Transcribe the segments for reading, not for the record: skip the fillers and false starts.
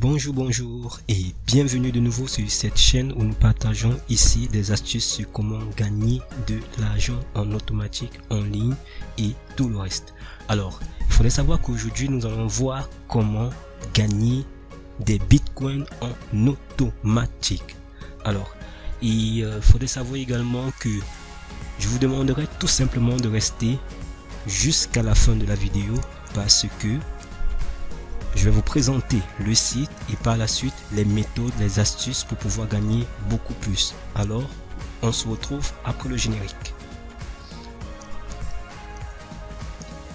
Bonjour et bienvenue de nouveau sur cette chaîne où nous partageons ici des astuces sur comment gagner de l'argent en automatique, en ligne et tout le reste. Alors, il faudrait savoir qu'aujourd'hui nous allons voir comment gagner des bitcoins en automatique. Alors, il faudrait savoir également que je vous demanderai tout simplement de rester jusqu'à la fin de la vidéo parce que je vais vous présenter le site et par la suite les méthodes, les astuces pour pouvoir gagner beaucoup plus. Alors, on se retrouve après le générique.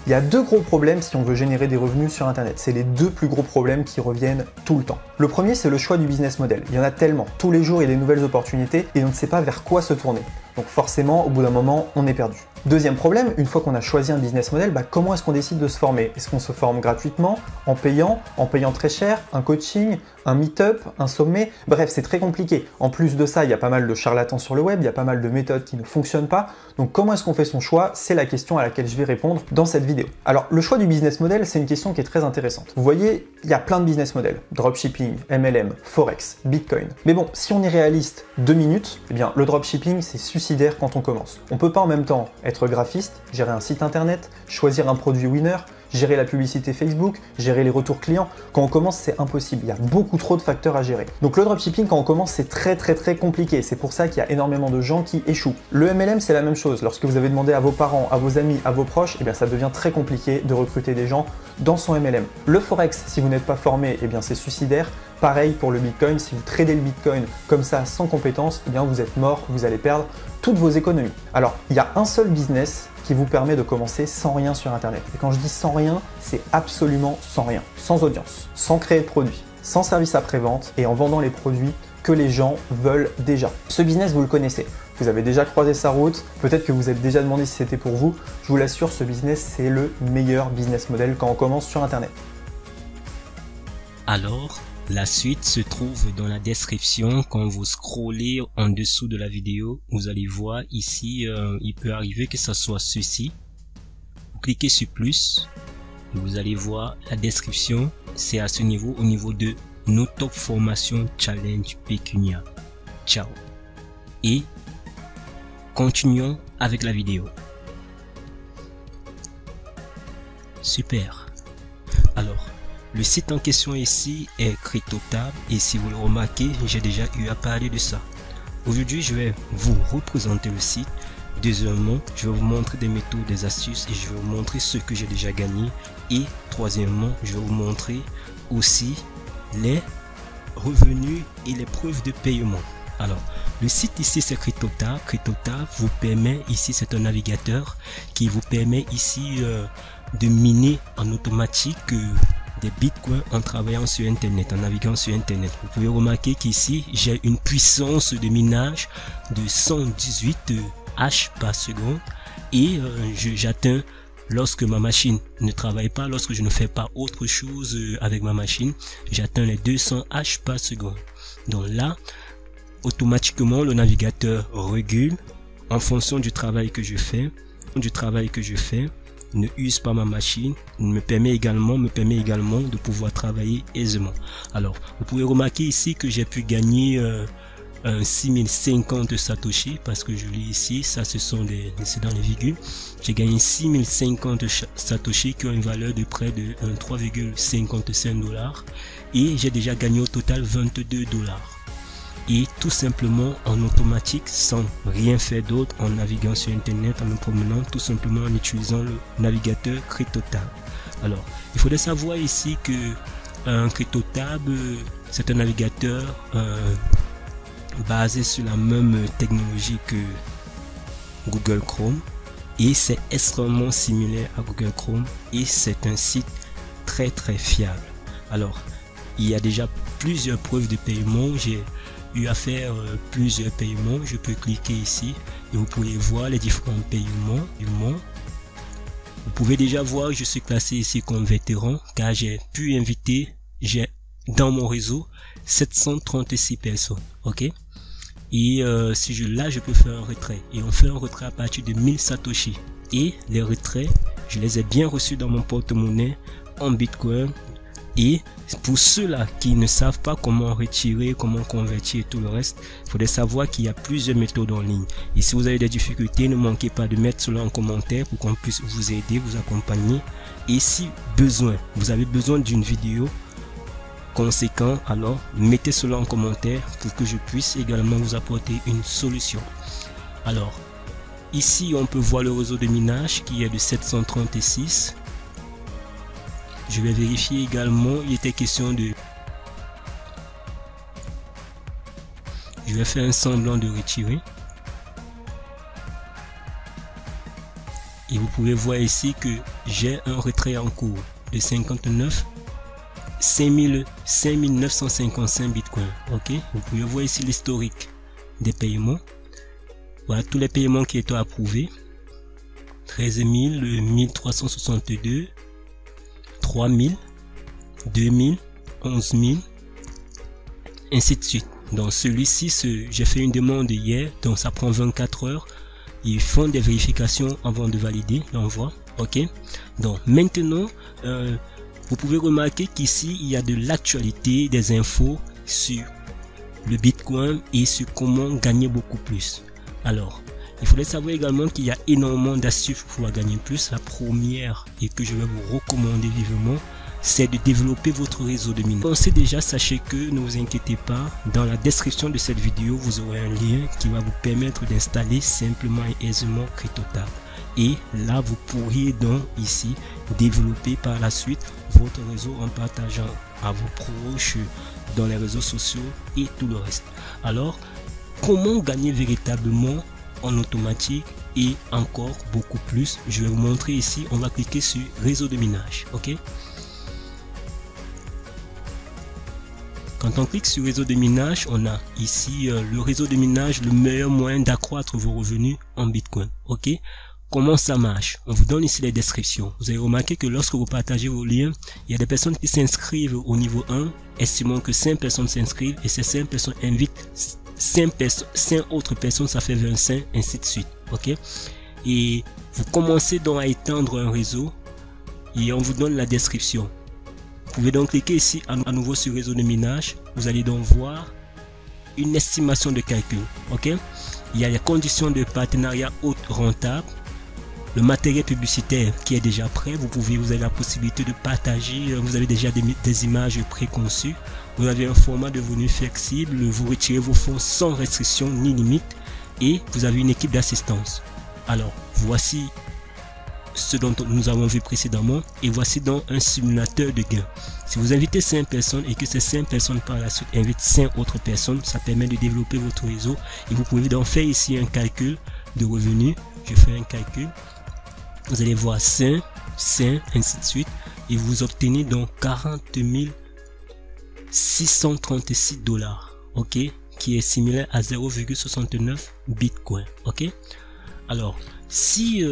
Il y a deux gros problèmes si on veut générer des revenus sur Internet. C'est les deux plus gros problèmes qui reviennent tout le temps. Le premier, c'est le choix du business model. Il y en a tellement. Tous les jours, il y a des nouvelles opportunités et on ne sait pas vers quoi se tourner. Donc forcément, au bout d'un moment, on est perdu. Deuxième problème, une fois qu'on a choisi un business model, comment est-ce qu'on décide de se former? Est-ce qu'on se forme gratuitement, en payant très cher, un coaching, un meet-up, un sommet? Bref, c'est très compliqué. En plus de ça, il y a pas mal de charlatans sur le web, il y a pas mal de méthodes qui ne fonctionnent pas. Donc comment est-ce qu'on fait son choix? C'est la question à laquelle je vais répondre dans cette vidéo. Alors, le choix du business model, c'est une question qui est très intéressante. Vous voyez, il y a plein de business models. Dropshipping, MLM, Forex, Bitcoin. Mais bon, si on est réaliste 2 minutes, eh bien, le dropshipping, c'est suicidaire quand on commence. On peut pas en même temps être graphiste, gérer un site internet, choisir un produit winner, gérer la publicité Facebook, gérer les retours clients. Quand on commence, c'est impossible. Il y a beaucoup trop de facteurs à gérer. Donc le dropshipping, quand on commence, c'est très compliqué. C'est pour ça qu'il y a énormément de gens qui échouent. Le MLM, c'est la même chose. Lorsque vous avez demandé à vos parents, à vos amis, à vos proches, eh bien ça devient très compliqué de recruter des gens dans son MLM. Le Forex, si vous n'êtes pas formé, eh bien c'est suicidaire. Pareil pour le Bitcoin, si vous tradez le Bitcoin comme ça sans compétence, eh bien vous êtes mort, vous allez perdre toutes vos économies. Alors, il y a un seul business qui vous permet de commencer sans rien sur Internet. Et quand je dis sans rien, c'est absolument sans rien. Sans audience, sans créer de produits, sans service après-vente et en vendant les produits que les gens veulent déjà. Ce business, vous le connaissez. Vous avez déjà croisé sa route, peut-être que vous êtes déjà demandé si c'était pour vous. Je vous l'assure, ce business, c'est le meilleur business model quand on commence sur Internet. Alors, la suite se trouve dans la description. Quand vous scrollez en dessous de la vidéo, vous allez voir ici, il peut arriver que ça soit ceci. Vous cliquez sur plus et vous allez voir la description. C'est à ce niveau, au niveau de nos top formation challenge pécunia. Ciao. Et continuons avec la vidéo. Super. Alors, le site en question ici est CryptoTab et si vous le remarquez, j'ai déjà eu à parler de ça. Aujourd'hui, je vais vous représenter le site. Deuxièmement, je vais vous montrer des méthodes, des astuces et je vais vous montrer ce que j'ai déjà gagné. Et troisièmement, je vais vous montrer aussi les revenus et les preuves de paiement. Alors, le site ici c'est CryptoTab. CryptoTab vous permet, ici c'est un navigateur qui vous permet ici de miner en automatique des bitcoins en travaillant sur Internet, en naviguant sur Internet. Vous pouvez remarquer qu'ici, j'ai une puissance de minage de 118 H par seconde et j'atteins, lorsque ma machine ne travaille pas, lorsque je ne fais pas autre chose avec ma machine, j'atteins les 200 H par seconde. Donc là, automatiquement, le navigateur régule en fonction du travail que je fais, ne use pas ma machine, me permet également de pouvoir travailler aisément. Alors, vous pouvez remarquer ici que j'ai pu gagner 6050 Satoshi parce que je lis ici, ça c'est dans les virgules. J'ai gagné 6050 Satoshi qui ont une valeur de près de 3,55 $. Et j'ai déjà gagné au total 22 $. Et tout simplement en automatique, sans rien faire d'autre, en naviguant sur Internet, en me promenant, tout simplement en utilisant le navigateur CryptoTab. Alors, il faudrait savoir ici que CryptoTab, c'est un navigateur basé sur la même technologie que Google Chrome et c'est extrêmement similaire à Google Chrome et c'est un site très fiable. Alors, il y a déjà plusieurs preuves de paiement. J'ai eu à faire plusieurs paiements. Je peux cliquer ici et vous pouvez voir les différents paiements. Vous pouvez déjà voir, je suis classé ici comme vétéran car j'ai pu inviter, j'ai dans mon réseau 736 personnes. Ok, et si je peux faire un retrait et on fait un retrait à partir de 1000 Satoshi et les retraits, je les ai bien reçus dans mon porte-monnaie en Bitcoin Et pour ceux-là qui ne savent pas comment retirer, comment convertir et tout le reste, il faudrait savoir qu'il y a plusieurs méthodes en ligne. Et si vous avez des difficultés, ne manquez pas de mettre cela en commentaire pour qu'on puisse vous aider, vous accompagner. Et si besoin, vous avez besoin d'une vidéo conséquente, alors mettez cela en commentaire pour que je puisse également vous apporter une solution. Alors, ici on peut voir le réseau de minage qui est de 736. Je vais vérifier également, il était question de... Je vais faire un semblant de retirer. Et vous pouvez voir ici que j'ai un retrait en cours de 5955 bitcoins. Ok, vous pouvez voir ici l'historique des paiements. Voilà tous les paiements qui étaient approuvés. 13 000, 1362, 3000, 2000, 11 000, ainsi de suite. Donc celui-ci, j'ai fait une demande hier, donc ça prend 24 heures. Ils font des vérifications avant de valider l'envoi. Ok. Donc maintenant, vous pouvez remarquer qu'ici il y a de l'actualité, des infos sur le Bitcoin et sur comment gagner beaucoup plus. Alors, il faudrait savoir également qu'il y a énormément d'astuces pour pouvoir gagner plus. La première, et que je vais vous recommander vivement, c'est de développer votre réseau de minage. Pensez déjà, sachez que ne vous inquiétez pas, dans la description de cette vidéo, vous aurez un lien qui va vous permettre d'installer simplement et aisément CryptoTab. Et là, vous pourriez donc ici développer par la suite votre réseau en partageant à vos proches dans les réseaux sociaux et tout le reste. Alors, comment gagner véritablement en automatique et encore beaucoup plus? Je vais vous montrer ici. On va cliquer sur réseau de minage. Ok. Quand on clique sur réseau de minage, on a ici le réseau de minage, le meilleur moyen d'accroître vos revenus en Bitcoin. Ok. Comment ça marche? On vous donne ici les descriptions. Vous avez remarqué que lorsque vous partagez vos liens, il y a des personnes qui s'inscrivent au niveau 1, estimant que 5 personnes s'inscrivent et ces 5 personnes invitent 5 autres personnes, ça fait 25, ainsi de suite. Ok. Et vous commencez donc à étendre un réseau et on vous donne la description. Vous pouvez donc cliquer ici à nouveau sur réseau de minage. Vous allez donc voir une estimation de calcul. Ok. Il y a les conditions de partenariat haute rentable. Le matériel publicitaire qui est déjà prêt, vous avez la possibilité de partager, vous avez déjà des images préconçues, vous avez un format de revenu flexible, vous retirez vos fonds sans restriction ni limite et vous avez une équipe d'assistance. Alors voici ce dont nous avons vu précédemment et voici donc un simulateur de gain. Si vous invitez 5 personnes et que ces 5 personnes par la suite invitent 5 autres personnes, ça permet de développer votre réseau et vous pouvez donc faire ici un calcul de revenus. Je fais un calcul. Vous allez voir 5, ainsi de suite et vous obtenez donc 40 636 $, ok, qui est similaire à 0,69 Bitcoin. Ok. Alors si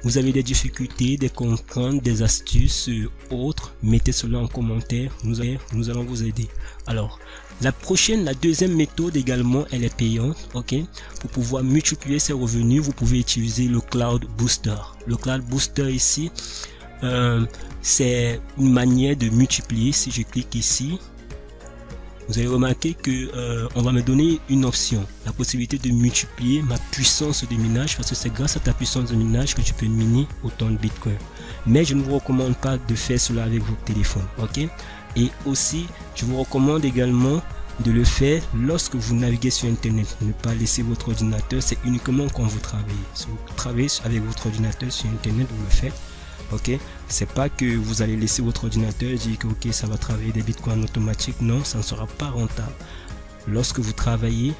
vous avez des difficultés, des contraintes, des astuces autres, mettez cela en commentaire, nous allons vous aider. Alors la deuxième méthode également, elle est payante. Ok. Pour pouvoir multiplier ses revenus, vous pouvez utiliser le Cloud Booster. Le Cloud Booster ici, c'est une manière de multiplier. Si je clique ici, vous allez remarquer que on va me donner une option, la possibilité de multiplier ma puissance de minage, parce que c'est grâce à ta puissance de minage que tu peux miner autant de Bitcoin. Mais je ne vous recommande pas de faire cela avec votre téléphone. Ok. Et aussi, je vous recommande également de le faire lorsque vous naviguez sur Internet. Ne pas laisser votre ordinateur, c'est uniquement quand vous travaillez. Si vous travaillez avec votre ordinateur sur Internet, vous le faites. Ok, c'est pas que vous allez laisser votre ordinateur et dire que ok, ça va travailler des bitcoins automatiques. Non, ça ne sera pas rentable. Lorsque vous travaillez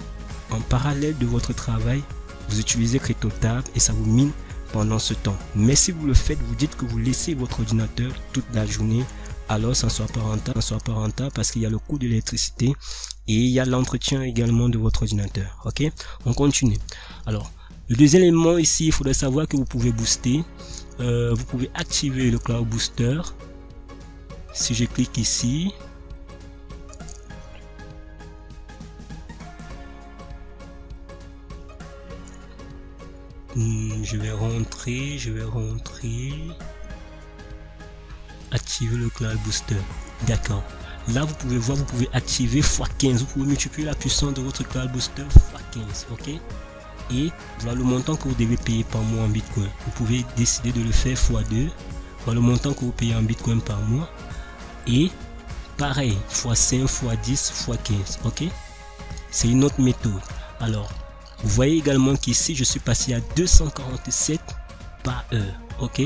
en parallèle de votre travail, vous utilisez CryptoTab et ça vous mine pendant ce temps. Mais si vous le faites, vous dites que vous laissez votre ordinateur toute la journée, alors ça ne sera pas rentable, parce qu'il y a le coût de l'électricité et il y a l'entretien également de votre ordinateur. Ok, on continue. Alors le deuxième élément ici, il faudrait savoir que vous pouvez booster, vous pouvez activer le Cloud Booster. Si je clique ici, je vais rentrer, activer le Cloud Booster. D'accord. Là, vous pouvez voir, vous pouvez activer x15. Vous pouvez multiplier la puissance de votre Cloud Booster x15. Ok. Et voilà le montant que vous devez payer par mois en Bitcoin. Vous pouvez décider de le faire x2. Voilà le montant que vous payez en Bitcoin par mois. Et pareil, x5, x10, x15. Ok. C'est une autre méthode. Alors, vous voyez également qu'ici, je suis passé à 247 par heure. Ok.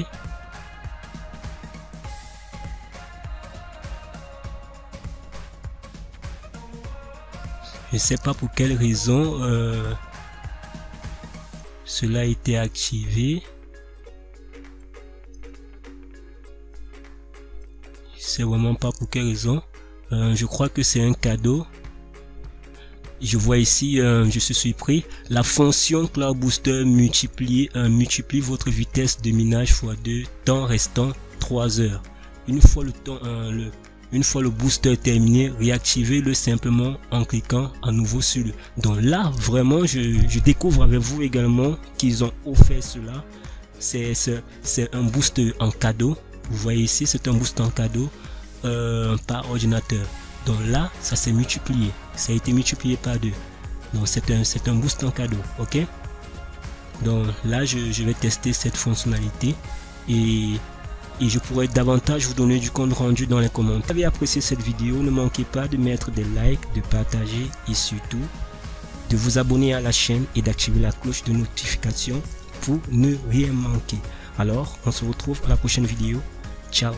Je ne sais pas pour quelle raison cela a été activé. Je sais vraiment pas pour quelle raison. Je crois que c'est un cadeau. Je vois ici, je suis surpris. La fonction Cloud Booster multiplie votre vitesse de minage x2, temps restant 3 heures. Une fois le booster terminé, réactivez-le simplement en cliquant à nouveau sur le. Donc là, vraiment, je découvre avec vous également qu'ils ont offert cela. C'est un booster en cadeau. Vous voyez ici, c'est un booster en cadeau par ordinateur. Donc là, ça s'est multiplié. Ça a été multiplié par 2. Donc c'est un boost en cadeau. Ok. Donc là, je vais tester cette fonctionnalité et je pourrais davantage vous donner du compte rendu dans les commentaires. Si vous avez apprécié cette vidéo, ne manquez pas de mettre des likes, de partager et surtout de vous abonner à la chaîne et d'activer la cloche de notification pour ne rien manquer. Alors, on se retrouve à la prochaine vidéo. Ciao.